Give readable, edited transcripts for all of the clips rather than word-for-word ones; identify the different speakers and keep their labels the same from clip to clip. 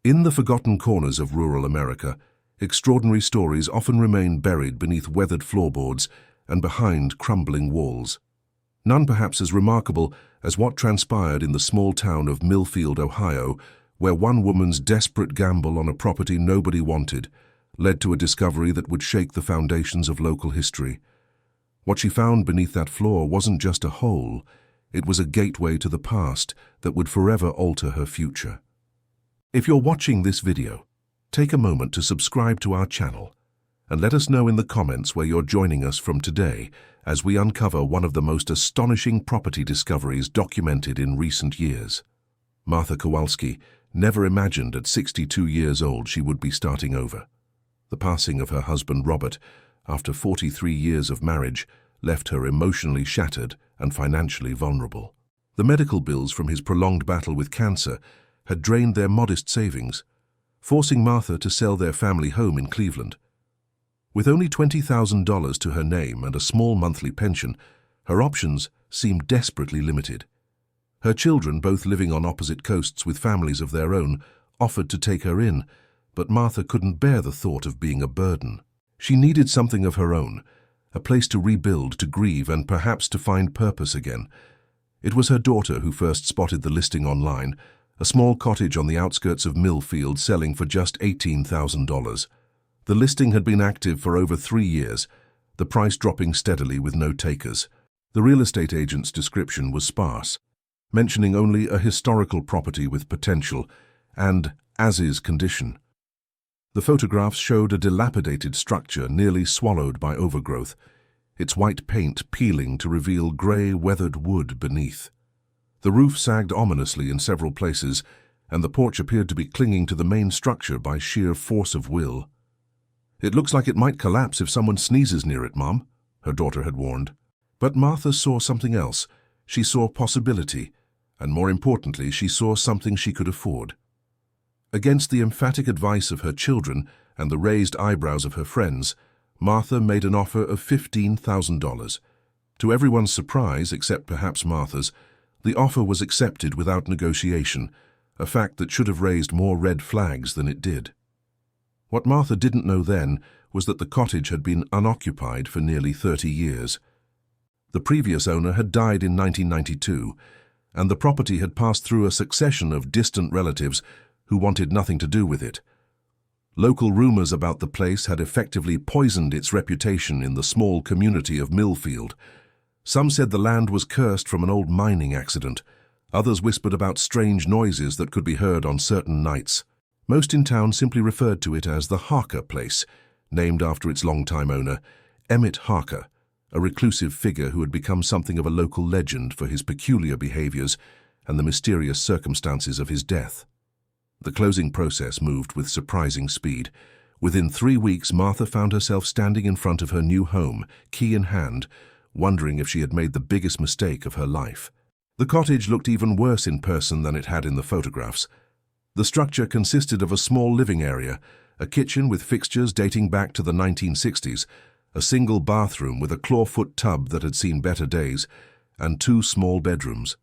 Speaker 1: In the forgotten corners of rural America, extraordinary stories often remain buried beneath weathered floorboards and behind crumbling walls. None perhaps as remarkable as what transpired in the small town of Millfield, Ohio, where one woman's desperate gamble on a property nobody wanted led to a discovery that would shake the foundations of local history. What she found beneath that floor wasn't just a hole, it was a gateway to the past that would forever alter her future. If you're watching this video, take a moment to subscribe to our channel and let us know in the comments where you're joining us from today as we uncover one of the most astonishing property discoveries documented in recent years. Martha Kowalski never imagined at 62 years old she would be starting over. The passing of her husband Robert, after 43 years of marriage, left her emotionally shattered and financially vulnerable. The medical bills from his prolonged battle with cancer had drained their modest savings, forcing Martha to sell their family home in Cleveland. With only $20,000 to her name and a small monthly pension, her options seemed desperately limited. Her children, both living on opposite coasts with families of their own, offered to take her in, but Martha couldn't bear the thought of being a burden. She needed something of her own, a place to rebuild, to grieve, and perhaps to find purpose again. It was her daughter who first spotted the listing online, a small cottage on the outskirts of Millfield selling for just $18,000. The listing had been active for over 3 years, the price dropping steadily with no takers. The real estate agent's description was sparse, mentioning only a historical property with potential and as-is condition. The photographs showed a dilapidated structure nearly swallowed by overgrowth, its white paint peeling to reveal grey, weathered wood beneath. The roof sagged ominously in several places, and the porch appeared to be clinging to the main structure by sheer force of will. "It looks like it might collapse if someone sneezes near it, Mom," her daughter had warned. But Martha saw something else. She saw possibility, and more importantly, she saw something she could afford. Against the emphatic advice of her children and the raised eyebrows of her friends, Martha made an offer of $15,000. To everyone's surprise, except perhaps Martha's, the offer was accepted without negotiation, a fact that should have raised more red flags than it did. What Martha didn't know then was that the cottage had been unoccupied for nearly 30 years. The previous owner had died in 1992, and the property had passed through a succession of distant relatives who wanted nothing to do with it. Local rumors about the place had effectively poisoned its reputation in the small community of Millfield. Some said the land was cursed from an old mining accident. Others whispered about strange noises that could be heard on certain nights. Most in town simply referred to it as the Harker place, named after its longtime owner, Emmett Harker, a reclusive figure who had become something of a local legend for his peculiar behaviors and the mysterious circumstances of his death. The closing process moved with surprising speed. Within 3 weeks, Martha found herself standing in front of her new home, key in hand, wondering if she had made the biggest mistake of her life. The cottage looked even worse in person than it had in the photographs. The structure consisted of a small living area, a kitchen with fixtures dating back to the 1960s, a single bathroom with a clawfoot tub that had seen better days, and 2 small bedrooms.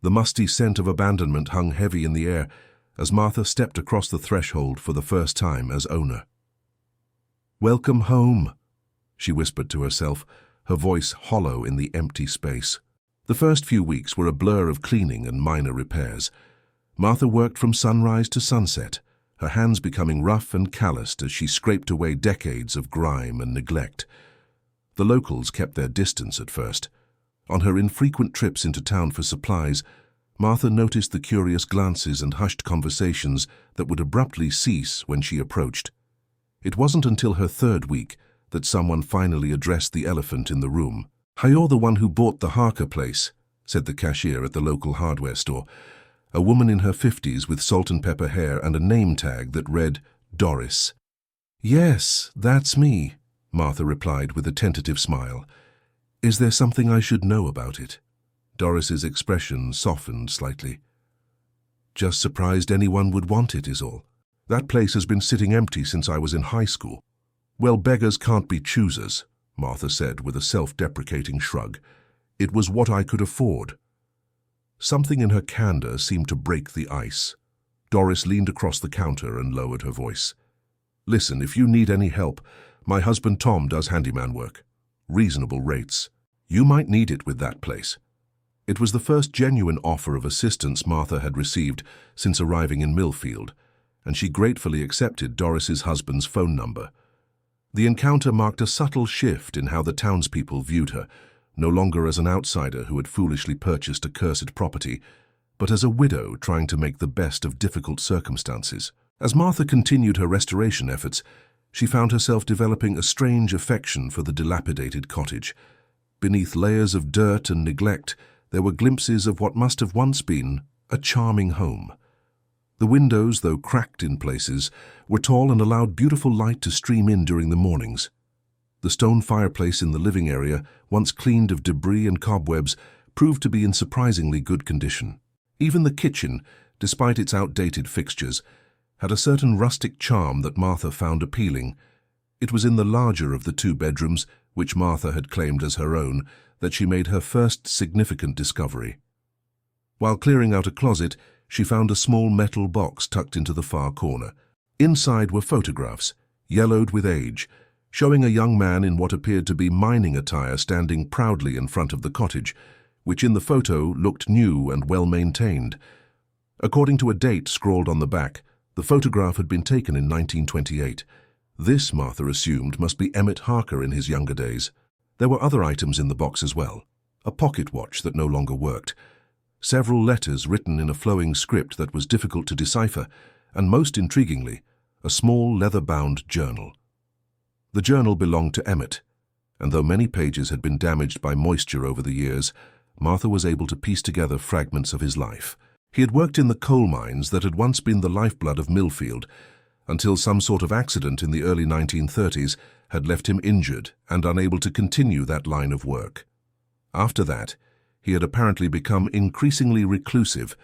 Speaker 1: The musty scent of abandonment hung heavy in the air as Martha stepped across the threshold for the first time as owner. "Welcome home," she whispered to herself, her voice hollow in the empty space. The first few weeks were a blur of cleaning and minor repairs. Martha worked from sunrise to sunset, her hands becoming rough and calloused as she scraped away decades of grime and neglect. The locals kept their distance at first. On her infrequent trips into town for supplies, Martha noticed the curious glances and hushed conversations that would abruptly cease when she approached. It wasn't until her 3rd week that someone finally addressed the elephant in the room. "Hi, you're the one who bought the Harker place," said the cashier at the local hardware store, a woman in her 50s with salt and pepper hair and a name tag that read Doris. "Yes, that's me," Martha replied with a tentative smile. "Is there something I should know about it?" Doris's expression softened slightly. "Just surprised anyone would want it is all. That place has been sitting empty since I was in high school." "Well, beggars can't be choosers," Martha said with a self-deprecating shrug. "It was what I could afford." Something in her candor seemed to break the ice. Doris leaned across the counter and lowered her voice. "Listen, if you need any help, my husband Tom does handyman work. Reasonable rates. You might need it with that place." It was the first genuine offer of assistance Martha had received since arriving in Millfield, and she gratefully accepted Doris's husband's phone number. The encounter marked a subtle shift in how the townspeople viewed her, no longer as an outsider who had foolishly purchased a cursed property, but as a widow trying to make the best of difficult circumstances. As Martha continued her restoration efforts, she found herself developing a strange affection for the dilapidated cottage. Beneath layers of dirt and neglect, there were glimpses of what must have once been a charming home. The windows, though cracked in places, were tall and allowed beautiful light to stream in during the mornings. The stone fireplace in the living area, once cleaned of debris and cobwebs, proved to be in surprisingly good condition. Even the kitchen, despite its outdated fixtures, had a certain rustic charm that Martha found appealing. It was in the larger of the two bedrooms, which Martha had claimed as her own, that she made her first significant discovery. While clearing out a closet, she found a small metal box tucked into the far corner. Inside were photographs, yellowed with age, showing a young man in what appeared to be mining attire standing proudly in front of the cottage, which in the photo looked new and well-maintained. According to a date scrawled on the back, the photograph had been taken in 1928. This, Martha assumed, must be Emmett Harker in his younger days. There were other items in the box as well. A pocket watch that no longer worked, several letters written in a flowing script that was difficult to decipher, and most intriguingly, a small leather-bound journal. The journal belonged to Emmett, and though many pages had been damaged by moisture over the years, Martha was able to piece together fragments of his life. He had worked in the coal mines that had once been the lifeblood of Millfield, until some sort of accident in the early 1930s had left him injured and unable to continue that line of work. After that, he had apparently become increasingly reclusive,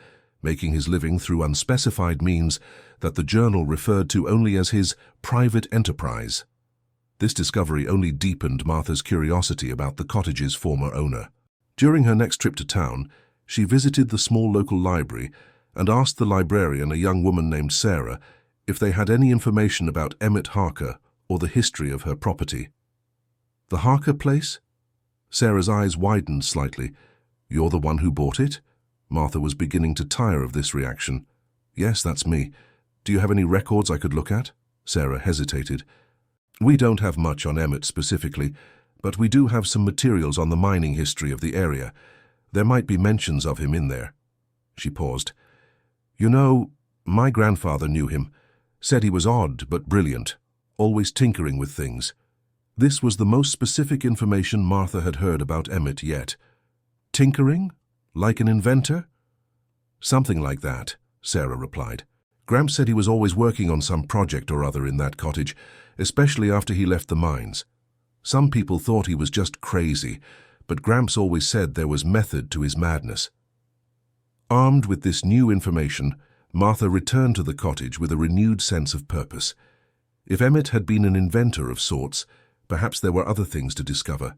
Speaker 1: making his living through unspecified means that the journal referred to only as his private enterprise. This discovery only deepened Martha's curiosity about the cottage's former owner. During her next trip to town, she visited the small local library and asked the librarian, a young woman named Sarah, if they had any information about Emmett Harker or the history of her property. "The Harker place?" Sarah's eyes widened slightly. "You're the one who bought it?" Martha was beginning to tire of this reaction. "Yes, that's me. Do you have any records I could look at?" Sarah hesitated. "We don't have much on Emmett specifically, but we do have some materials on the mining history of the area. There might be mentions of him in there." She paused. "You know, my grandfather knew him. Said he was odd but brilliant, always tinkering with things." This was the most specific information Martha had heard about Emmett yet. "Tinkering? Like an inventor?" "Something like that," Sarah replied. "Gramps said he was always working on some project or other in that cottage, especially after he left the mines. Some people thought he was just crazy, but Gramps always said there was method to his madness." Armed with this new information, Martha returned to the cottage with a renewed sense of purpose. If Emmett had been an inventor of sorts, perhaps there were other things to discover.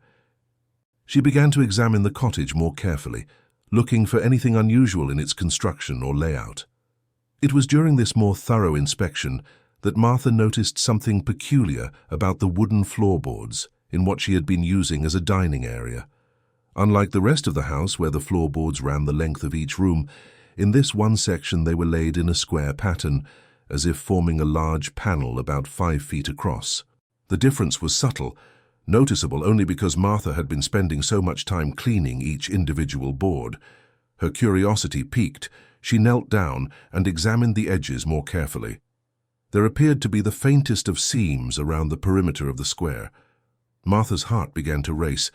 Speaker 1: She began to examine the cottage more carefully, looking for anything unusual in its construction or layout. It was during this more thorough inspection that Martha noticed something peculiar about the wooden floorboards in what she had been using as a dining area. Unlike the rest of the house, where the floorboards ran the length of each room, in this one section they were laid in a square pattern, as if forming a large panel about 5 feet across. The difference was subtle, noticeable only because Martha had been spending so much time cleaning each individual board. Her curiosity piqued. She knelt down and examined the edges more carefully. There appeared to be the faintest of seams around the perimeter of the square. Martha's heart began to race.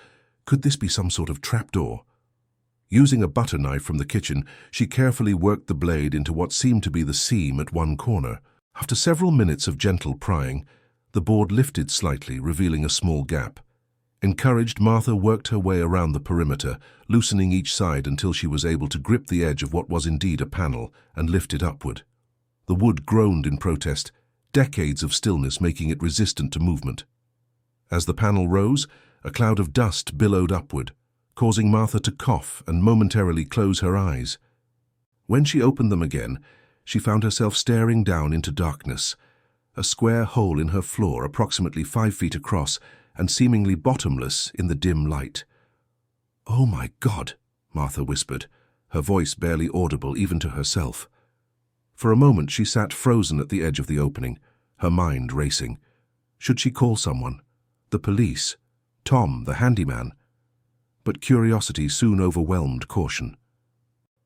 Speaker 1: Could this be some sort of trapdoor? Using a butter knife from the kitchen, she carefully worked the blade into what seemed to be the seam at one corner. After several minutes of gentle prying, the board lifted slightly, revealing a small gap. Encouraged, Martha worked her way around the perimeter, loosening each side until she was able to grip the edge of what was indeed a panel and lift it upward. The wood groaned in protest, decades of stillness making it resistant to movement. As the panel rose, a cloud of dust billowed upward, causing Martha to cough and momentarily close her eyes. When she opened them again, she found herself staring down into darkness, a square hole in her floor approximately 5 feet across and seemingly bottomless in the dim light. "Oh my God," Martha whispered, her voice barely audible even to herself. For a moment she sat frozen at the edge of the opening, her mind racing. Should she call someone? The police? Tom, the handyman? But curiosity soon overwhelmed caution.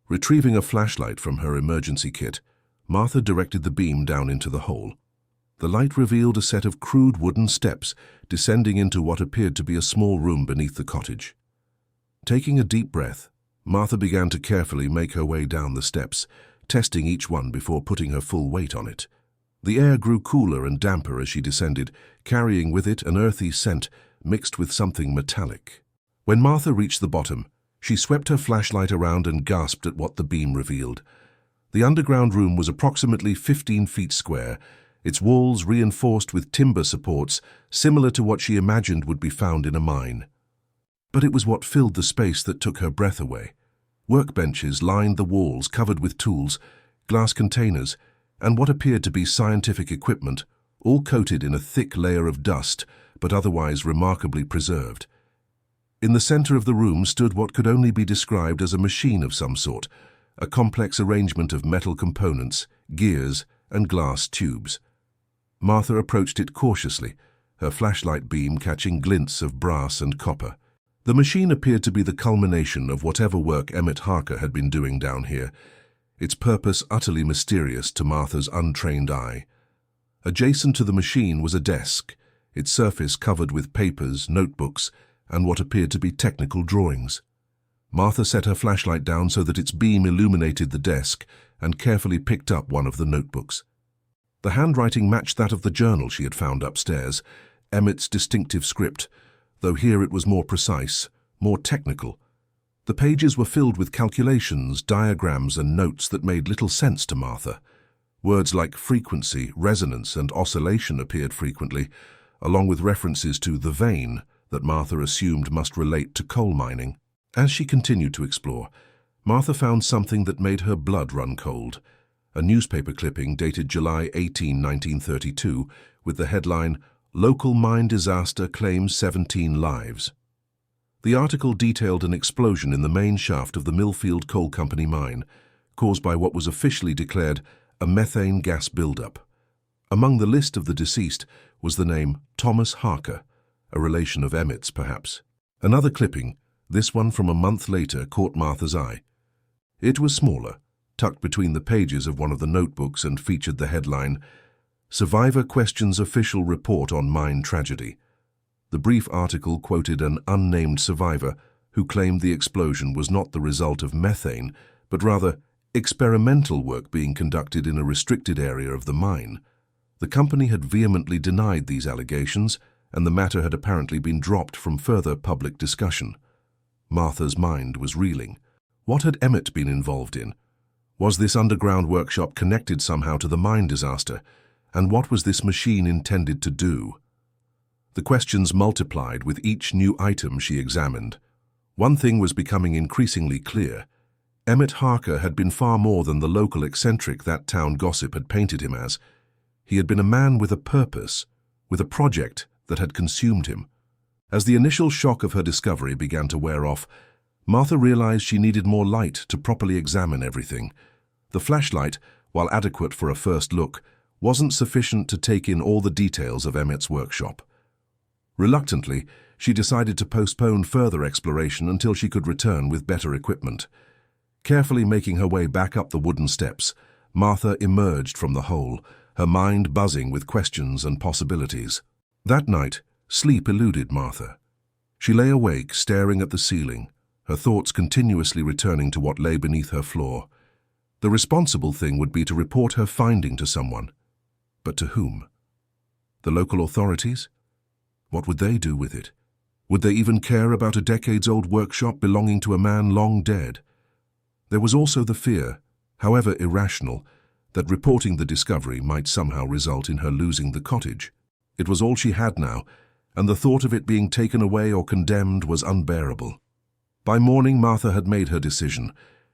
Speaker 1: Retrieving a flashlight from her emergency kit, Martha directed the beam down into the hole. The light revealed a set of crude wooden steps descending into what appeared to be a small room beneath the cottage. Taking a deep breath, Martha began to carefully make her way down the steps, testing each one before putting her full weight on it. The air grew cooler and damper as she descended, carrying with it an earthy scent mixed with something metallic. When Martha reached the bottom, she swept her flashlight around and gasped at what the beam revealed. The underground room was approximately 15 feet square, its walls reinforced with timber supports similar to what she imagined would be found in a mine. But it was what filled the space that took her breath away. Workbenches lined the walls covered with tools, glass containers, and what appeared to be scientific equipment, all coated in a thick layer of dust, but otherwise remarkably preserved. In the center of the room stood what could only be described as a machine of some sort, a complex arrangement of metal components, gears, and glass tubes. Martha approached it cautiously, her flashlight beam catching glints of brass and copper. The machine appeared to be the culmination of whatever work Emmett Harker had been doing down here, its purpose utterly mysterious to Martha's untrained eye. Adjacent to the machine was a desk, its surface covered with papers, notebooks, and what appeared to be technical drawings. Martha set her flashlight down so that its beam illuminated the desk and carefully picked up one of the notebooks. The handwriting matched that of the journal she had found upstairs, Emmett's distinctive script, though here it was more precise, more technical. The pages were filled with calculations, diagrams, and notes that made little sense to Martha. Words like frequency, resonance, and oscillation appeared frequently, along with references to the vein that Martha assumed must relate to coal mining. As she continued to explore, Martha found something that made her blood run cold. A newspaper clipping dated July 18, 1932, with the headline, "Local Mine Disaster Claims 17 Lives." The article detailed an explosion in the main shaft of the Millfield Coal Company mine, caused by what was officially declared a methane gas buildup. Among the list of the deceased was the name Thomas Harker, a relation of Emmett's perhaps. Another clipping, this one from a month later, caught Martha's eye. It was smaller, tucked between the pages of one of the notebooks, and featured the headline, "Survivor Questions Official Report on Mine Tragedy." The brief article quoted an unnamed survivor who claimed the explosion was not the result of methane, but rather experimental work being conducted in a restricted area of the mine. The company had vehemently denied these allegations, and the matter had apparently been dropped from further public discussion. Martha's mind was reeling. What had Emmett been involved in? Was this underground workshop connected somehow to the mine disaster? And what was this machine intended to do? The questions multiplied with each new item she examined. One thing was becoming increasingly clear. Emmett Harker had been far more than the local eccentric that town gossip had painted him as. He had been a man with a purpose, with a project that had consumed him. As the initial shock of her discovery began to wear off, Martha realized she needed more light to properly examine everything. The flashlight, while adequate for a first look, wasn't sufficient to take in all the details of Emmett's workshop. Reluctantly, she decided to postpone further exploration until she could return with better equipment. Carefully making her way back up the wooden steps, Martha emerged from the hole, her mind buzzing with questions and possibilities. That night, sleep eluded Martha. She lay awake, staring at the ceiling, her thoughts continuously returning to what lay beneath her floor. The responsible thing would be to report her finding to someone. But to whom? The local authorities? What would they do with it? Would they even care about a decades-old workshop belonging to a man long dead? There was also the fear, however irrational, that reporting the discovery might somehow result in her losing the cottage. It was all she had now, and the thought of it being taken away or condemned was unbearable. By morning, Martha had made her decision.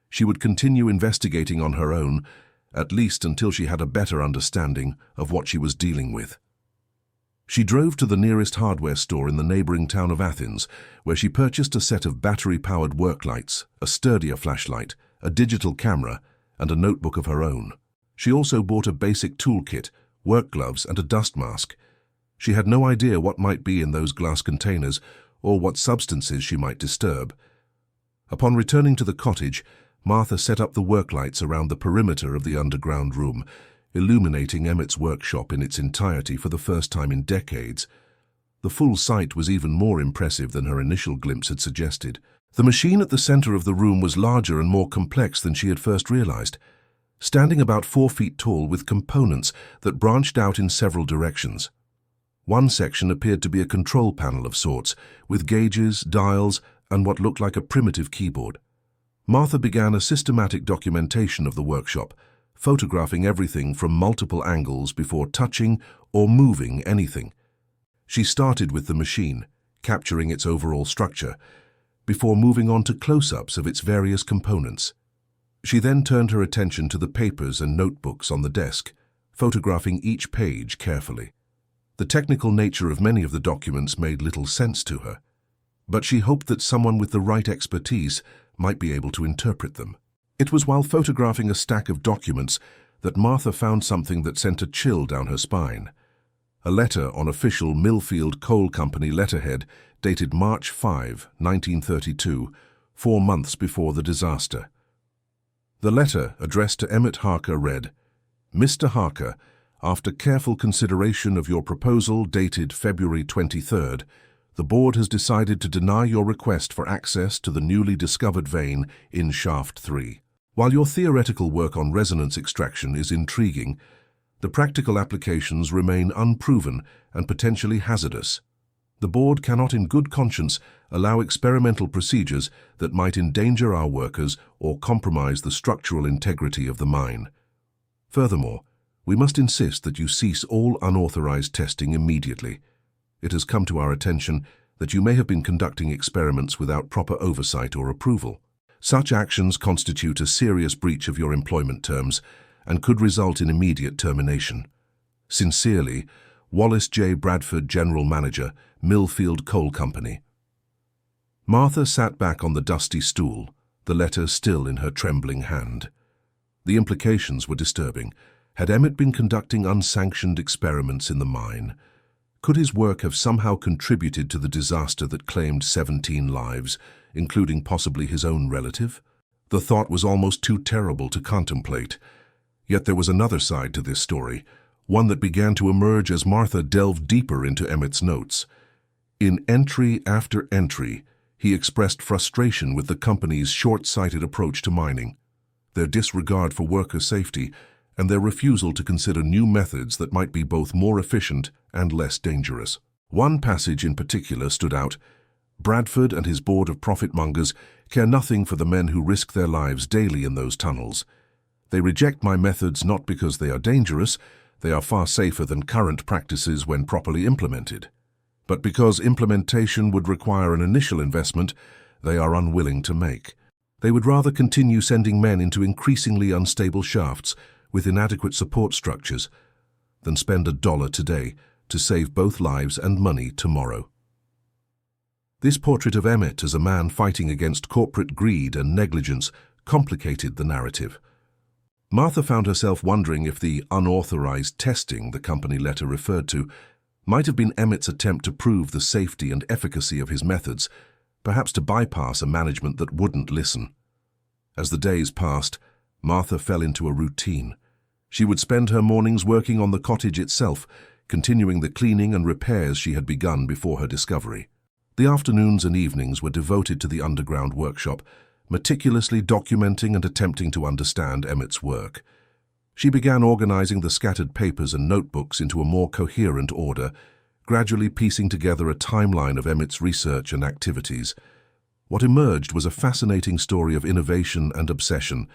Speaker 1: She would continue investigating on her own, at least until she had a better understanding of what she was dealing with. She drove to the nearest hardware store in the neighboring town of Athens, where she purchased a set of battery-powered work lights, a sturdier flashlight, a digital camera, and a notebook of her own. She also bought a basic toolkit, work gloves, and a dust mask. She had no idea what might be in those glass containers or what substances she might disturb. Upon returning to the cottage, Martha set up the work lights around the perimeter of the underground room, illuminating Emmett's workshop in its entirety for the first time in decades. The full sight was even more impressive than her initial glimpse had suggested. The machine at the center of the room was larger and more complex than she had first realized, standing about 4 feet tall with components that branched out in several directions. One section appeared to be a control panel of sorts, with gauges, dials, and what looked like a primitive keyboard. Martha began a systematic documentation of the workshop, photographing everything from multiple angles before touching or moving anything. She started with the machine, capturing its overall structure, before moving on to close-ups of its various components. She then turned her attention to the papers and notebooks on the desk, photographing each page carefully. The technical nature of many of the documents made little sense to her, but she hoped that someone with the right expertise might be able to interpret them. It was while photographing a stack of documents that Martha found something that sent a chill down her spine. A letter on official Millfield Coal Company letterhead dated March 5, 1932, 4 months before the disaster. The letter, addressed to Emmett Harker, read, "Mr. Harker, after careful consideration of your proposal dated February 23rd, the board has decided to deny your request for access to the newly discovered vein in Shaft 3. While your theoretical work on resonance extraction is intriguing, the practical applications remain unproven and potentially hazardous. The board cannot in good conscience allow experimental procedures that might endanger our workers or compromise the structural integrity of the mine. Furthermore, we must insist that you cease all unauthorized testing immediately. It has come to our attention that you may have been conducting experiments without proper oversight or approval. Such actions constitute a serious breach of your employment terms and could result in immediate termination. Sincerely, Wallace J. Bradford, General Manager, Millfield Coal Company." Martha sat back on the dusty stool, the letter still in her trembling hand. The implications were disturbing. Had Emmett been conducting unsanctioned experiments in the mine? Could his work have somehow contributed to the disaster that claimed 17 lives, including possibly his own relative? The thought was almost too terrible to contemplate. Yet there was another side to this story, one that began to emerge as Martha delved deeper into Emmett's notes. In entry after entry, he expressed frustration with the company's short-sighted approach to mining, their disregard for worker safety, and their refusal to consider new methods that might be both more efficient and less dangerous. One passage in particular stood out. "Bradford and his board of profit-mongers care nothing for the men who risk their lives daily in those tunnels. They reject my methods not because they are dangerous, they are far safer than current practices when properly implemented, but because implementation would require an initial investment they are unwilling to make. They would rather continue sending men into increasingly unstable shafts with inadequate support structures than spend $1 today to save both lives and money tomorrow." This portrait of Emmett as a man fighting against corporate greed and negligence complicated the narrative. Martha found herself wondering if the unauthorized testing the company letter referred to might have been Emmett's attempt to prove the safety and efficacy of his methods, perhaps to bypass a management that wouldn't listen. As the days passed, Martha fell into a routine. She would spend her mornings working on the cottage itself, continuing the cleaning and repairs she had begun before her discovery. The afternoons and evenings were devoted to the underground workshop, meticulously documenting and attempting to understand Emmett's work. She began organizing the scattered papers and notebooks into a more coherent order, gradually piecing together a timeline of Emmett's research and activities. What emerged was a fascinating story of innovation and obsession.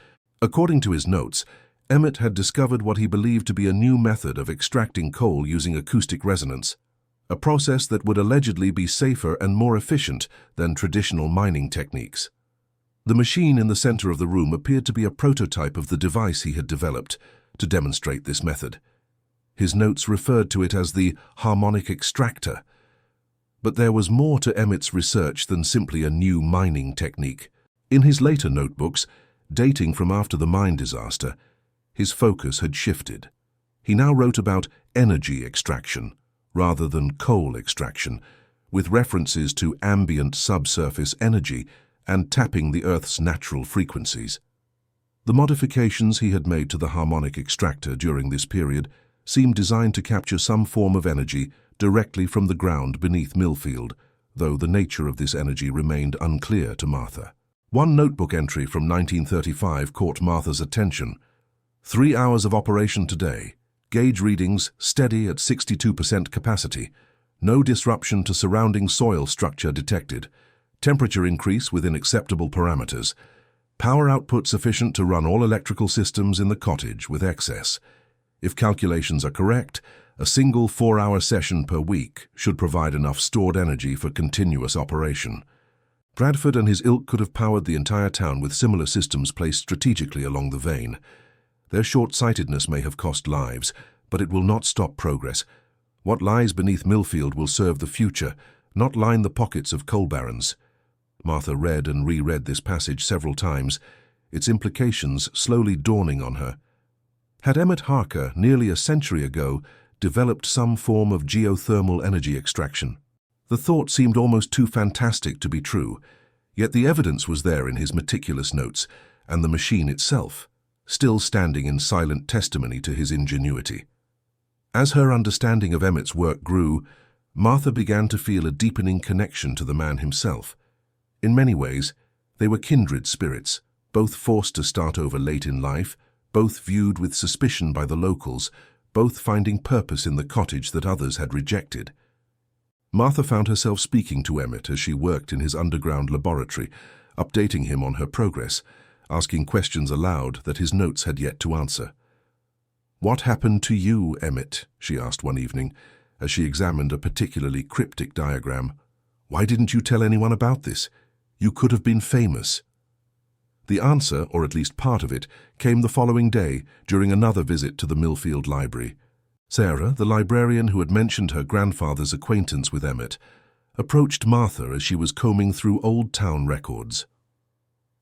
Speaker 1: According to his notes, Emmett had discovered what he believed to be a new method of extracting coal using acoustic resonance, a process that would allegedly be safer and more efficient than traditional mining techniques. The machine in the center of the room appeared to be a prototype of the device he had developed to demonstrate this method. His notes referred to it as the harmonic extractor. But there was more to Emmet's research than simply a new mining technique. In his later notebooks, dating from after the mine disaster, his focus had shifted. He now wrote about energy extraction rather than coal extraction, with references to ambient subsurface energy and tapping the Earth's natural frequencies. The modifications he had made to the harmonic extractor during this period seemed designed to capture some form of energy directly from the ground beneath Millfield, though the nature of this energy remained unclear to Martha. One notebook entry from 1935 caught Martha's attention. 3 hours of operation today. Gauge readings steady at 62% capacity. No disruption to surrounding soil structure detected. Temperature increase within acceptable parameters. Power output sufficient to run all electrical systems in the cottage with excess. If calculations are correct, a single 4-hour session per week should provide enough stored energy for continuous operation. Bradford and his ilk could have powered the entire town with similar systems placed strategically along the vein. Their short-sightedness may have cost lives, but it will not stop progress. What lies beneath Millfield will serve the future, not line the pockets of coal barons. Martha read and reread this passage several times, its implications slowly dawning on her. Had Emmett Harker, nearly a century ago, developed some form of geothermal energy extraction? The thought seemed almost too fantastic to be true, yet the evidence was there in his meticulous notes, and the machine itself, still standing in silent testimony to his ingenuity. As her understanding of Emmett's work grew, Martha began to feel a deepening connection to the man himself. In many ways, they were kindred spirits, both forced to start over late in life, both viewed with suspicion by the locals, both finding purpose in the cottage that others had rejected. Martha found herself speaking to Emmett as she worked in his underground laboratory, updating him on her progress, asking questions aloud that his notes had yet to answer. "What happened to you, Emmett?" she asked one evening, as she examined a particularly cryptic diagram. "Why didn't you tell anyone about this? You could have been famous." The answer, or at least part of it, came the following day during another visit to the Millfield Library. Sarah, the librarian who had mentioned her grandfather's acquaintance with Emmett, approached Martha as she was combing through old town records.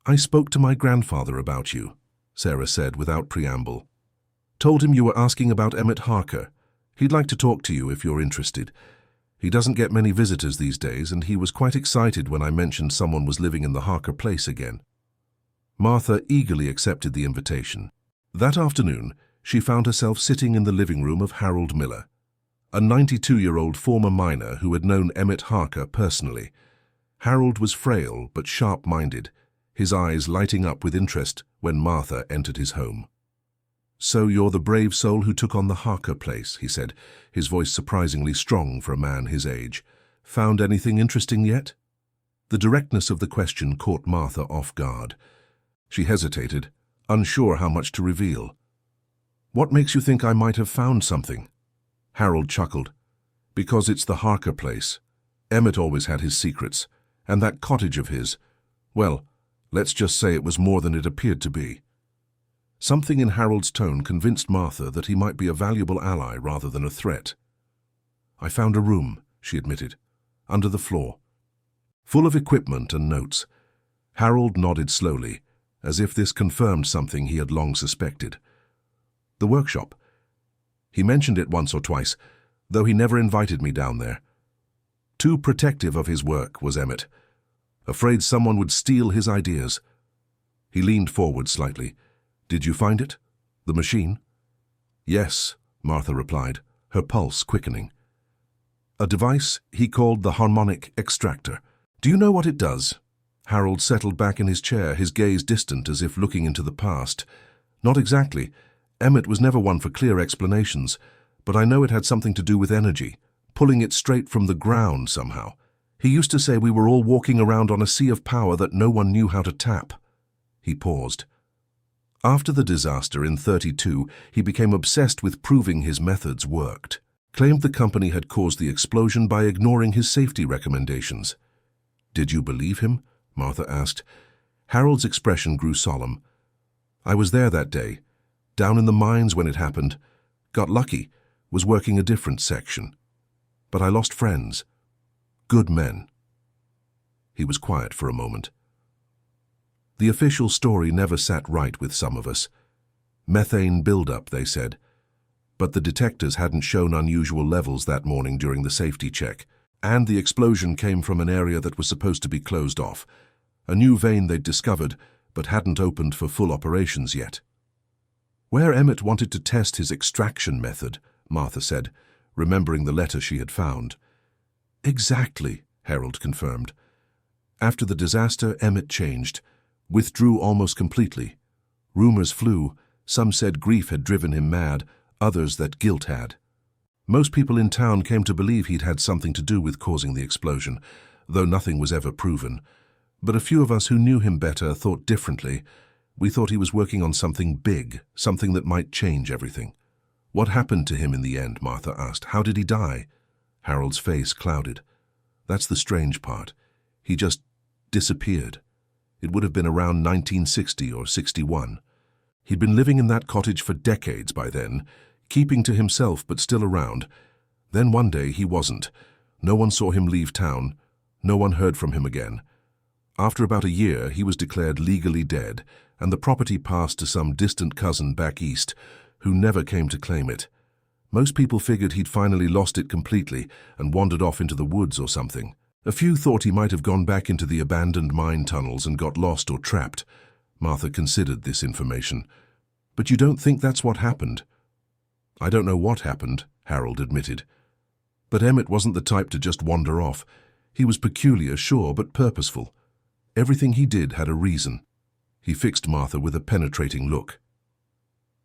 Speaker 1: "I spoke to my grandfather about you," Sarah said without preamble. "Told him you were asking about Emmett Harker. He'd like to talk to you if you're interested. He doesn't get many visitors these days, and he was quite excited when I mentioned someone was living in the Harker place again." Martha eagerly accepted the invitation. That afternoon, she found herself sitting in the living room of Harold Miller, a 92-year-old former miner who had known Emmett Harker personally. Harold was frail but sharp-minded, his eyes lighting up with interest when Martha entered his home. "So you're the brave soul who took on the Harker place," he said, his voice surprisingly strong for a man his age. "Found anything interesting yet?" The directness of the question caught Martha off guard. She hesitated, unsure how much to reveal. "What makes you think I might have found something?" Harold chuckled. "Because it's the Harker place. Emmett always had his secrets, and that cottage of his, well, let's just say it was more than it appeared to be." Something in Harold's tone convinced Martha that he might be a valuable ally rather than a threat. "I found a room," she admitted, "under the floor, full of equipment and notes." Harold nodded slowly, as if this confirmed something he had long suspected. "The workshop. He mentioned it once or twice, though he never invited me down there. Too protective of his work was Emmett, afraid someone would steal his ideas." He leaned forward slightly. "Did you find it? The machine?" "Yes," Martha replied, her pulse quickening. "A device he called the harmonic extractor. Do you know what it does?" Harold settled back in his chair, his gaze distant as if looking into the past. "Not exactly. Emmett was never one for clear explanations, but I know it had something to do with energy, pulling it straight from the ground somehow. He used to say we were all walking around on a sea of power that no one knew how to tap." He paused. After the disaster in '32, he became obsessed with proving his methods worked. Claimed the company had caused the explosion by ignoring his safety recommendations. "Did you believe him?" Martha asked. Harold's expression grew solemn. "I was there that day, down in the mines when it happened. Got lucky, was working a different section. But I lost friends. Good men." He was quiet for a moment. The official story never sat right with some of us. Methane buildup, they said. But the detectors hadn't shown unusual levels that morning during the safety check. And the explosion came from an area that was supposed to be closed off. A new vein they'd discovered, but hadn't opened for full operations yet. "Where Emmett wanted to test his extraction method," Martha said, remembering the letter she had found. "Exactly," Harold confirmed. "After the disaster, Emmett changed, withdrew almost completely. Rumors flew. Some said grief had driven him mad, others that guilt had. Most people in town came to believe he'd had something to do with causing the explosion, though nothing was ever proven. But a few of us who knew him better thought differently. We thought he was working on something big, something that might change everything." "What happened to him in the end?" Martha asked. "How did he die?" Harold's face clouded. "That's the strange part. He just disappeared. It would have been around 1960 or 61. He'd been living in that cottage for decades by then, keeping to himself but still around. Then one day he wasn't. No one saw him leave town. No one heard from him again. After about a year, he was declared legally dead, and the property passed to some distant cousin back east, who never came to claim it. Most people figured he'd finally lost it completely and wandered off into the woods or something. A few thought he might have gone back into the abandoned mine tunnels and got lost or trapped." Martha considered this information. "But you don't think that's what happened?" "I don't know what happened," Harold admitted. "But Emmett wasn't the type to just wander off. He was peculiar, sure, but purposeful. Everything he did had a reason." He fixed Martha with a penetrating look.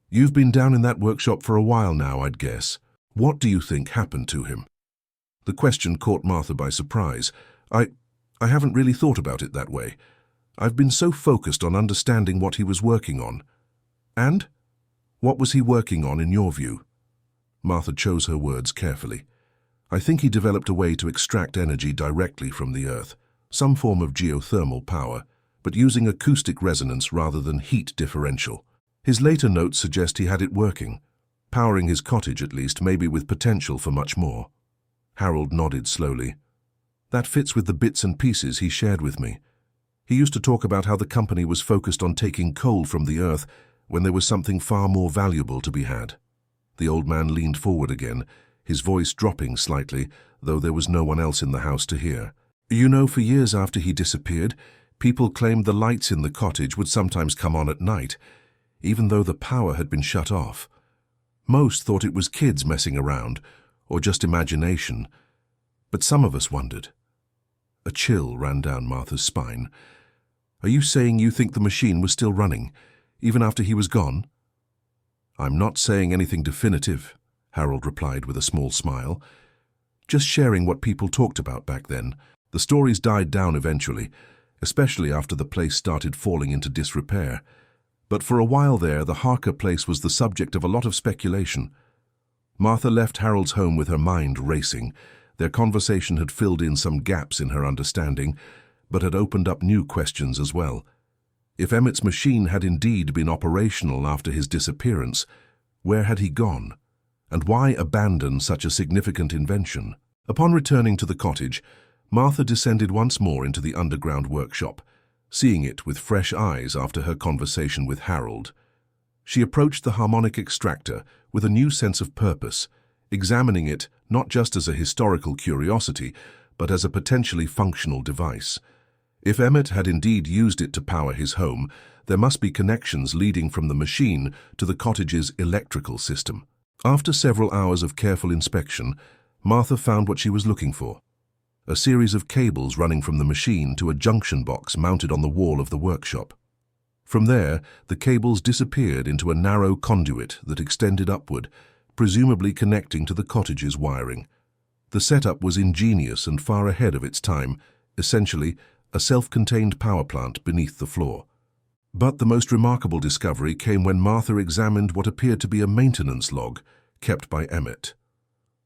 Speaker 1: "You've been down in that workshop for a while now, I'd guess. What do you think happened to him?" The question caught Martha by surprise. I haven't really thought about it that way. I've been so focused on understanding what he was working on." "And? What was he working on in your view?" Martha chose her words carefully. "I think he developed a way to extract energy directly from the earth, some form of geothermal power, but using acoustic resonance rather than heat differential. His later notes suggest he had it working, powering his cottage at least, maybe with potential for much more." Harold nodded slowly. "That fits with the bits and pieces he shared with me. He used to talk about how the company was focused on taking coal from the earth when there was something far more valuable to be had." The old man leaned forward again, his voice dropping slightly, though there was no one else in the house to hear. "You know, for years after he disappeared, people claimed the lights in the cottage would sometimes come on at night, even though the power had been shut off. Most thought it was kids messing around, or just imagination. But some of us wondered." A chill ran down Martha's spine. "Are you saying you think the machine was still running, even after he was gone?" "I'm not saying anything definitive," Harold replied with a small smile. "Just sharing what people talked about back then. The stories died down eventually, especially after the place started falling into disrepair. But for a while there, the Harker place was the subject of a lot of speculation." Martha left Harold's home with her mind racing. Their conversation had filled in some gaps in her understanding, but had opened up new questions as well. If Emmett's machine had indeed been operational after his disappearance, where had he gone? And why abandon such a significant invention? Upon returning to the cottage, Martha descended once more into the underground workshop, seeing it with fresh eyes after her conversation with Harold. She approached the harmonic extractor with a new sense of purpose, examining it not just as a historical curiosity, but as a potentially functional device. If Emmett had indeed used it to power his home, there must be connections leading from the machine to the cottage's electrical system. After several hours of careful inspection, Martha found what she was looking for: a series of cables running from the machine to a junction box mounted on the wall of the workshop. From there, the cables disappeared into a narrow conduit that extended upward, presumably connecting to the cottage's wiring. The setup was ingenious and far ahead of its time, essentially a self-contained power plant beneath the floor. But the most remarkable discovery came when Martha examined what appeared to be a maintenance log kept by Emmett.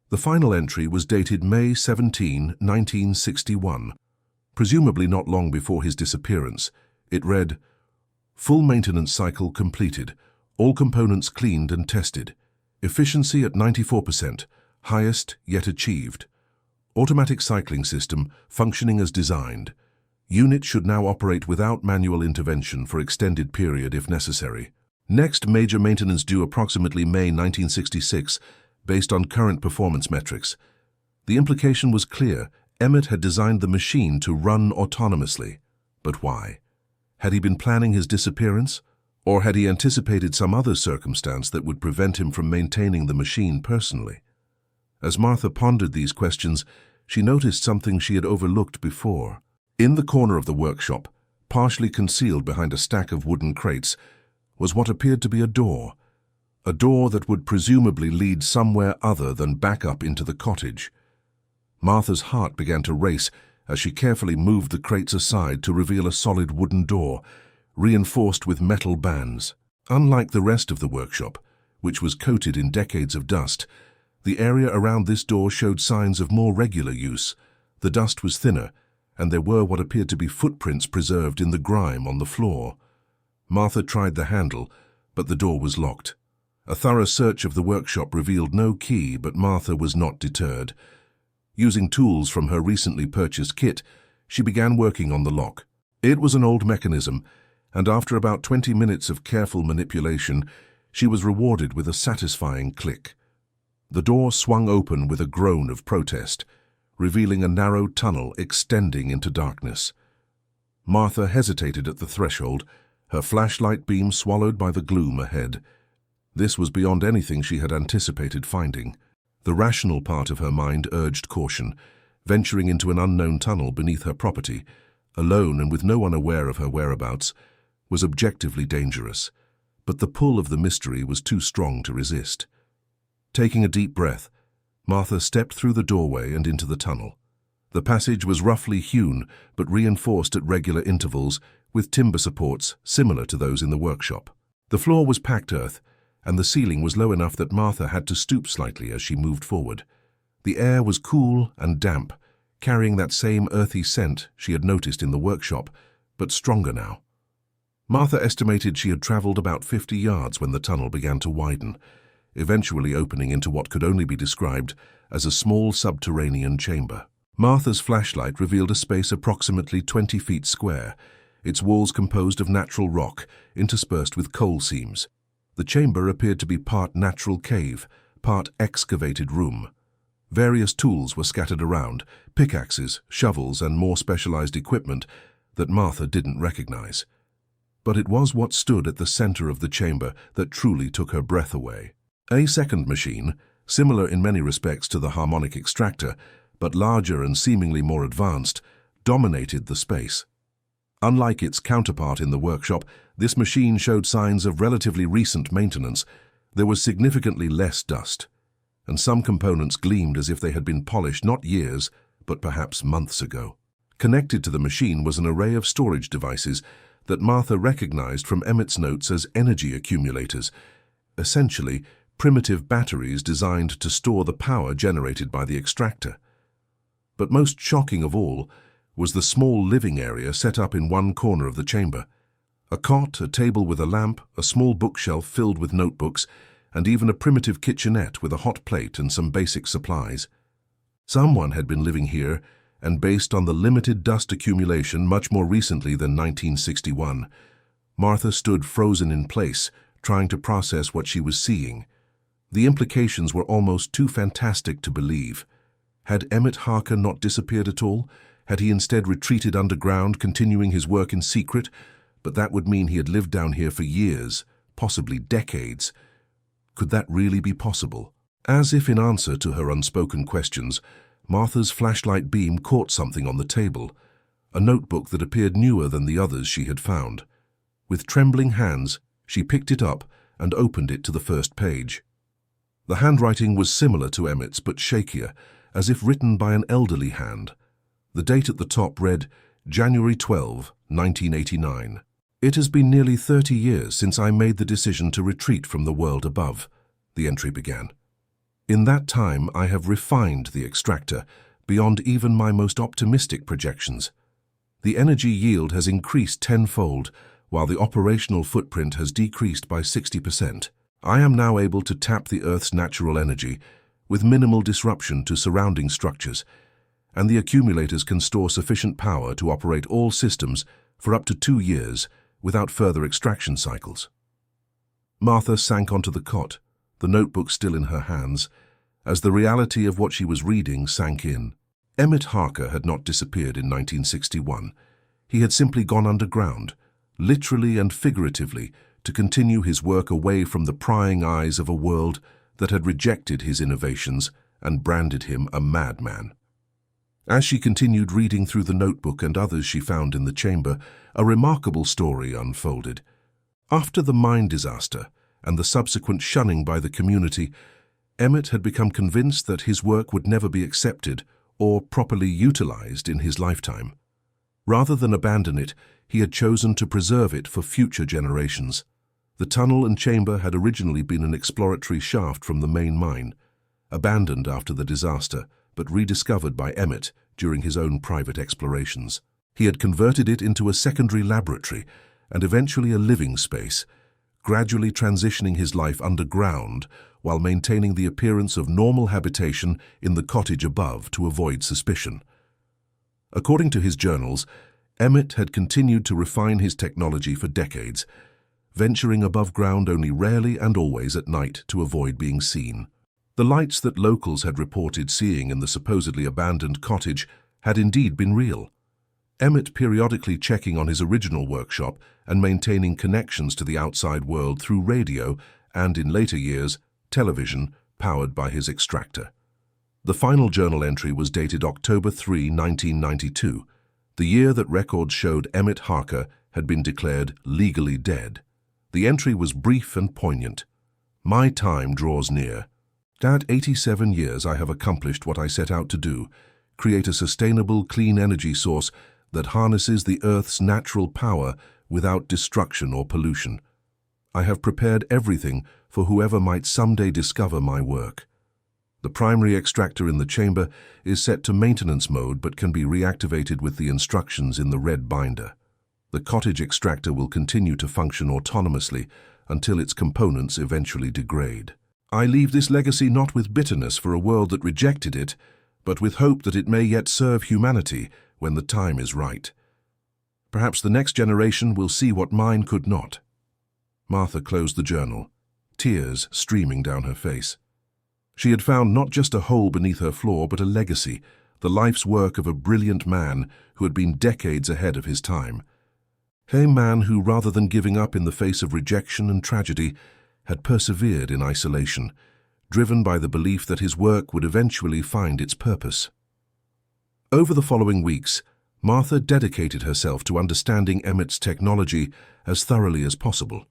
Speaker 1: The final entry was dated May 17, 1961. Presumably not long before his disappearance, It read, "Full maintenance cycle completed. All components cleaned and tested. Efficiency at 94%, highest yet achieved. Automatic cycling system functioning as designed. Unit should now operate without manual intervention for extended period if necessary. Next major maintenance due approximately May 1966, based on current performance metrics." The implication was clear. Emmett had designed the machine to run autonomously. But why? Had he been planning his disappearance? Or had he anticipated some other circumstance that would prevent him from maintaining the machine personally? As Martha pondered these questions, she noticed something she had overlooked before. In the corner of the workshop, partially concealed behind a stack of wooden crates, was what appeared to be a door that would presumably lead somewhere other than back up into the cottage. Martha's heart began to race as she carefully moved the crates aside to reveal a solid wooden door, reinforced with metal bands. Unlike the rest of the workshop, which was coated in decades of dust, the area around this door showed signs of more regular use. The dust was thinner, and there were what appeared to be footprints preserved in the grime on the floor. Martha tried the handle, but the door was locked. A thorough search of the workshop revealed no key, but Martha was not deterred. Using tools from her recently purchased kit, she began working on the lock. It was an old mechanism, and after about 20 minutes of careful manipulation, she was rewarded with a satisfying click. The door swung open with a groan of protest, revealing a narrow tunnel extending into darkness. Martha hesitated at the threshold, her flashlight beam swallowed by the gloom ahead. This was beyond anything she had anticipated finding. The rational part of her mind urged caution. Venturing into an unknown tunnel beneath her property, alone and with no one aware of her whereabouts, was objectively dangerous. But the pull of the mystery was too strong to resist. Taking a deep breath, Martha stepped through the doorway and into the tunnel. The passage was roughly hewn but reinforced at regular intervals with timber supports similar to those in the workshop. The floor was packed earth, and the ceiling was low enough that Martha had to stoop slightly as she moved forward. The air was cool and damp, carrying that same earthy scent she had noticed in the workshop, but stronger now. Martha estimated she had traveled about 50 yards when the tunnel began to widen, eventually opening into what could only be described as a small subterranean chamber. Martha's flashlight revealed a space approximately 20 feet square, its walls composed of natural rock, interspersed with coal seams. The chamber appeared to be part natural cave, part excavated room. Various tools were scattered around, pickaxes, shovels, and more specialized equipment that Martha didn't recognize. But it was what stood at the center of the chamber that truly took her breath away. A second machine, similar in many respects to the harmonic extractor, but larger and seemingly more advanced, dominated the space. Unlike its counterpart in the workshop, this machine showed signs of relatively recent maintenance. There was significantly less dust, and some components gleamed as if they had been polished not years, but perhaps months ago. Connected to the machine was an array of storage devices that Martha recognized from Emmett's notes as energy accumulators, essentially primitive batteries designed to store the power generated by the extractor. But most shocking of all was the small living area set up in one corner of the chamber. A cot, a table with a lamp, a small bookshelf filled with notebooks, and even a primitive kitchenette with a hot plate and some basic supplies. Someone had been living here, and based on the limited dust accumulation much more recently than 1961, Martha stood frozen in place, trying to process what she was seeing. The implications were almost too fantastic to believe. Had Emmett Harker not disappeared at all? Had he instead retreated underground, continuing his work in secret? But that would mean he had lived down here for years, possibly decades. Could that really be possible? As if in answer to her unspoken questions, Martha's flashlight beam caught something on the table, a notebook that appeared newer than the others she had found. With trembling hands, she picked it up and opened it to the first page. The handwriting was similar to Emmett's but shakier, as if written by an elderly hand. The date at the top read, January 12, 1989. "It has been nearly 30 years since I made the decision to retreat from the world above," the entry began. "In that time, I have refined the extractor beyond even my most optimistic projections. The energy yield has increased tenfold, while the operational footprint has decreased by 60%. I am now able to tap the Earth's natural energy with minimal disruption to surrounding structures, and the accumulators can store sufficient power to operate all systems for up to 2 years without further extraction cycles. Martha sank onto the cot, the notebook still in her hands, as the reality of what she was reading sank in. Emmett Harker had not disappeared in 1961. He had simply gone underground, literally and figuratively, to continue his work away from the prying eyes of a world that had rejected his innovations and branded him a madman. As she continued reading through the notebook and others she found in the chamber, a remarkable story unfolded. After the mine disaster and the subsequent shunning by the community, Emmett had become convinced that his work would never be accepted or properly utilized in his lifetime. Rather than abandon it, he had chosen to preserve it for future generations. The tunnel and chamber had originally been an exploratory shaft from the main mine, abandoned after the disaster, but rediscovered by Emmett during his own private explorations. He had converted it into a secondary laboratory and eventually a living space, gradually transitioning his life underground while maintaining the appearance of normal habitation in the cottage above to avoid suspicion. According to his journals, Emmett had continued to refine his technology for decades, venturing above ground only rarely and always at night to avoid being seen. The lights that locals had reported seeing in the supposedly abandoned cottage had indeed been real. Emmett periodically checking on his original workshop and maintaining connections to the outside world through radio and, in later years, television powered by his extractor. The final journal entry was dated October 3, 1992, the year that records showed Emmett Harker had been declared legally dead. The entry was brief and poignant. "My time draws near. At 87 years I have accomplished what I set out to do, create a sustainable, clean energy source that harnesses the Earth's natural power without destruction or pollution. I have prepared everything for whoever might someday discover my work. The primary extractor in the chamber is set to maintenance mode but can be reactivated with the instructions in the red binder. The cottage extractor will continue to function autonomously until its components eventually degrade. I leave this legacy not with bitterness for a world that rejected it, but with hope that it may yet serve humanity when the time is right. Perhaps the next generation will see what mine could not." Martha closed the journal, tears streaming down her face. She had found not just a hole beneath her floor, but a legacy, the life's work of a brilliant man who had been decades ahead of his time. A man who, rather than giving up in the face of rejection and tragedy, had persevered in isolation, driven by the belief that his work would eventually find its purpose. Over the following weeks, Martha dedicated herself to understanding Emmett's technology as thoroughly as possible.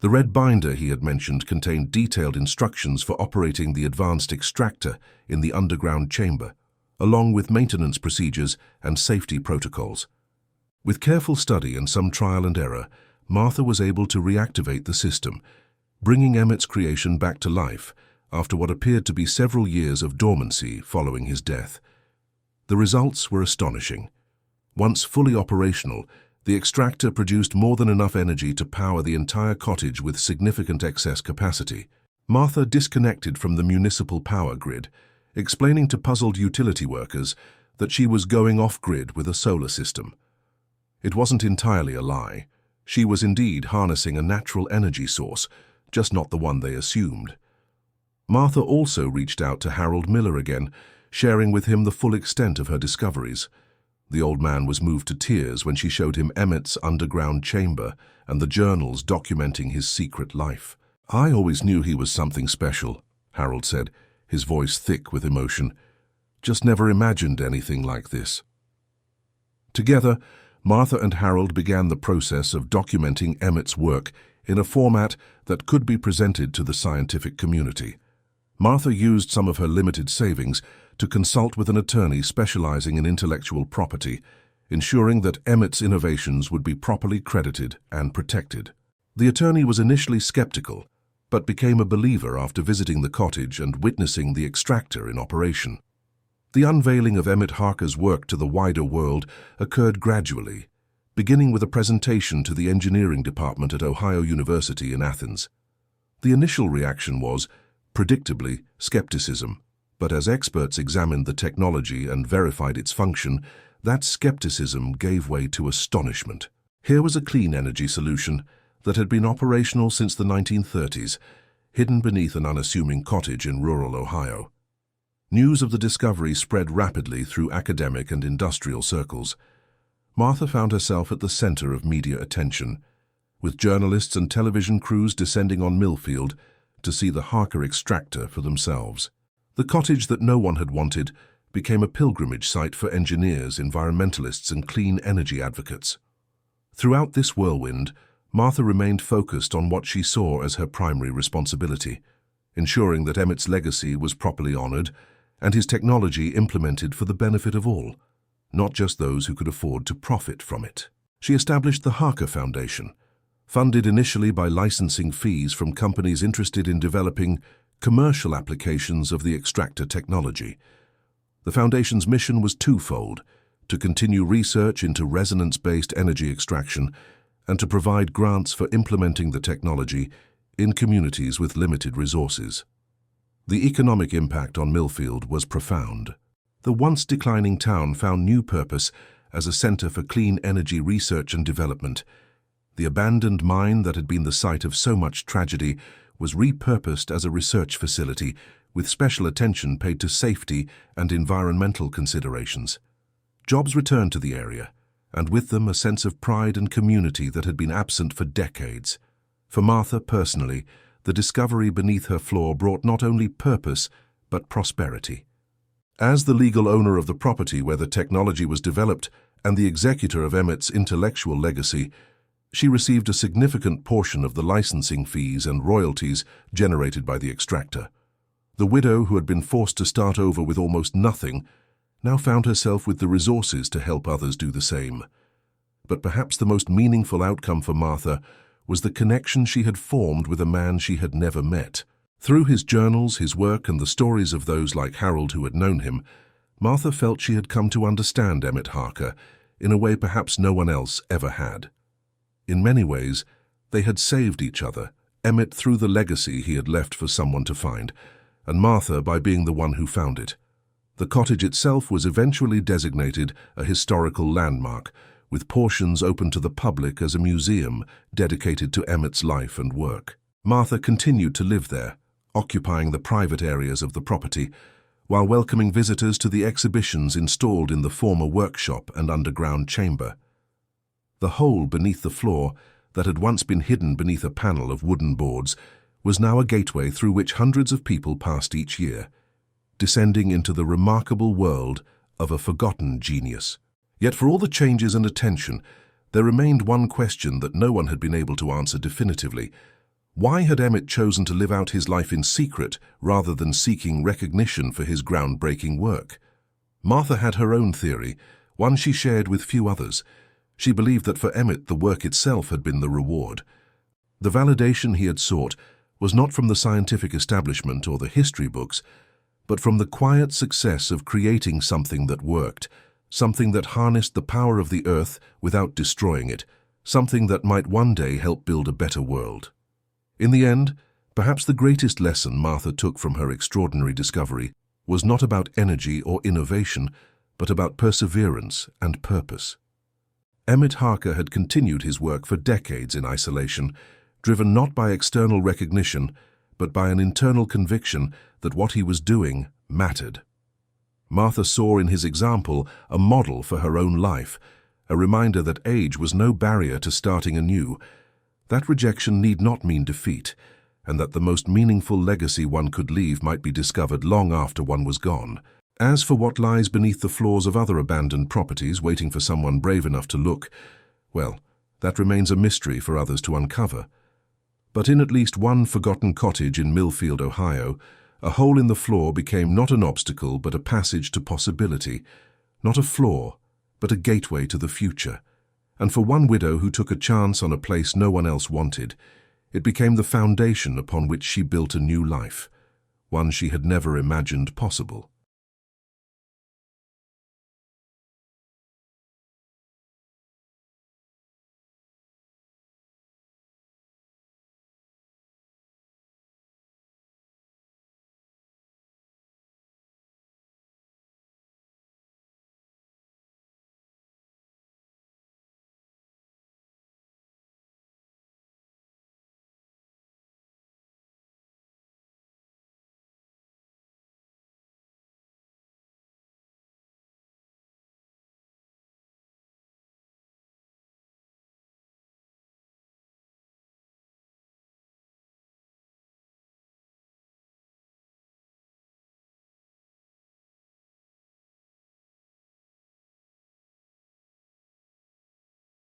Speaker 1: The red binder he had mentioned contained detailed instructions for operating the advanced extractor in the underground chamber, along with maintenance procedures and safety protocols. With careful study and some trial and error, Martha was able to reactivate the system, bringing Emmett's creation back to life after what appeared to be several years of dormancy following his death. The results were astonishing. Once fully operational, the extractor produced more than enough energy to power the entire cottage with significant excess capacity. Martha disconnected from the municipal power grid, explaining to puzzled utility workers that she was going off-grid with a solar system. It wasn't entirely a lie. She was indeed harnessing a natural energy source, just not the one they assumed. Martha also reached out to Harold Miller again, sharing with him the full extent of her discoveries. The old man was moved to tears when she showed him Emmett's underground chamber and the journals documenting his secret life. "I always knew he was something special," Harold said, his voice thick with emotion. "Just never imagined anything like this." Together, Martha and Harold began the process of documenting Emmett's work in a format that could be presented to the scientific community. Martha used some of her limited savings to consult with an attorney specializing in intellectual property, ensuring that Emmett's innovations would be properly credited and protected. The attorney was initially skeptical, but became a believer after visiting the cottage and witnessing the extractor in operation. The unveiling of Emmett Harker's work to the wider world occurred gradually, beginning with a presentation to the engineering department at Ohio University in Athens. The initial reaction was, predictably, skepticism, but as experts examined the technology and verified its function, that skepticism gave way to astonishment. Here was a clean energy solution that had been operational since the 1930s, hidden beneath an unassuming cottage in rural Ohio. News of the discovery spread rapidly through academic and industrial circles. Martha found herself at the center of media attention, with journalists and television crews descending on Millfield to see the Harker extractor for themselves. The cottage that no one had wanted became a pilgrimage site for engineers, environmentalists, and clean energy advocates. Throughout this whirlwind, Martha remained focused on what she saw as her primary responsibility, ensuring that Emmett's legacy was properly honored and his technology implemented for the benefit of all, not just those who could afford to profit from it. She established the Harker Foundation, funded initially by licensing fees from companies interested in developing commercial applications of the extractor technology. The Foundation's mission was twofold: to continue research into resonance-based energy extraction and to provide grants for implementing the technology in communities with limited resources. The economic impact on Millfield was profound. The once declining town found new purpose as a center for clean energy research and development. The abandoned mine that had been the site of so much tragedy was repurposed as a research facility with special attention paid to safety and environmental considerations. Jobs returned to the area, and with them a sense of pride and community that had been absent for decades. For Martha personally, the discovery beneath her floor brought not only purpose, but prosperity. As the legal owner of the property where the technology was developed and the executor of Emmett's intellectual legacy, she received a significant portion of the licensing fees and royalties generated by the extractor. The widow, who had been forced to start over with almost nothing, now found herself with the resources to help others do the same. But perhaps the most meaningful outcome for Martha was the connection she had formed with a man she had never met. Through his journals, his work, and the stories of those like Harold who had known him, Martha felt she had come to understand Emmett Harker in a way perhaps no one else ever had. In many ways, they had saved each other, Emmett through the legacy he had left for someone to find, and Martha by being the one who found it. The cottage itself was eventually designated a historical landmark, with portions open to the public as a museum dedicated to Emmett's life and work. Martha continued to live there, occupying the private areas of the property, while welcoming visitors to the exhibitions installed in the former workshop and underground chamber. The hole beneath the floor, that had once been hidden beneath a panel of wooden boards, was now a gateway through which hundreds of people passed each year, descending into the remarkable world of a forgotten genius. Yet for all the changes and attention, there remained one question that no one had been able to answer definitively. Why had Emmett chosen to live out his life in secret rather than seeking recognition for his groundbreaking work? Martha had her own theory, one she shared with few others. She believed that for Emmett the work itself had been the reward. The validation he had sought was not from the scientific establishment or the history books, but from the quiet success of creating something that worked, something that harnessed the power of the earth without destroying it, something that might one day help build a better world. In the end, perhaps the greatest lesson Martha took from her extraordinary discovery was not about energy or innovation, but about perseverance and purpose. Emmett Harker had continued his work for decades in isolation, driven not by external recognition, but by an internal conviction that what he was doing mattered. Martha saw in his example a model for her own life, a reminder that age was no barrier to starting anew, that rejection need not mean defeat, and that the most meaningful legacy one could leave might be discovered long after one was gone. As for what lies beneath the floors of other abandoned properties waiting for someone brave enough to look, well, that remains a mystery for others to uncover. But in at least one forgotten cottage in Millfield, Ohio, a hole in the floor became not an obstacle but a passage to possibility, not a flaw, but a gateway to the future. And for one widow who took a chance on a place no one else wanted, it became the foundation upon which she built a new life, one she had never imagined possible.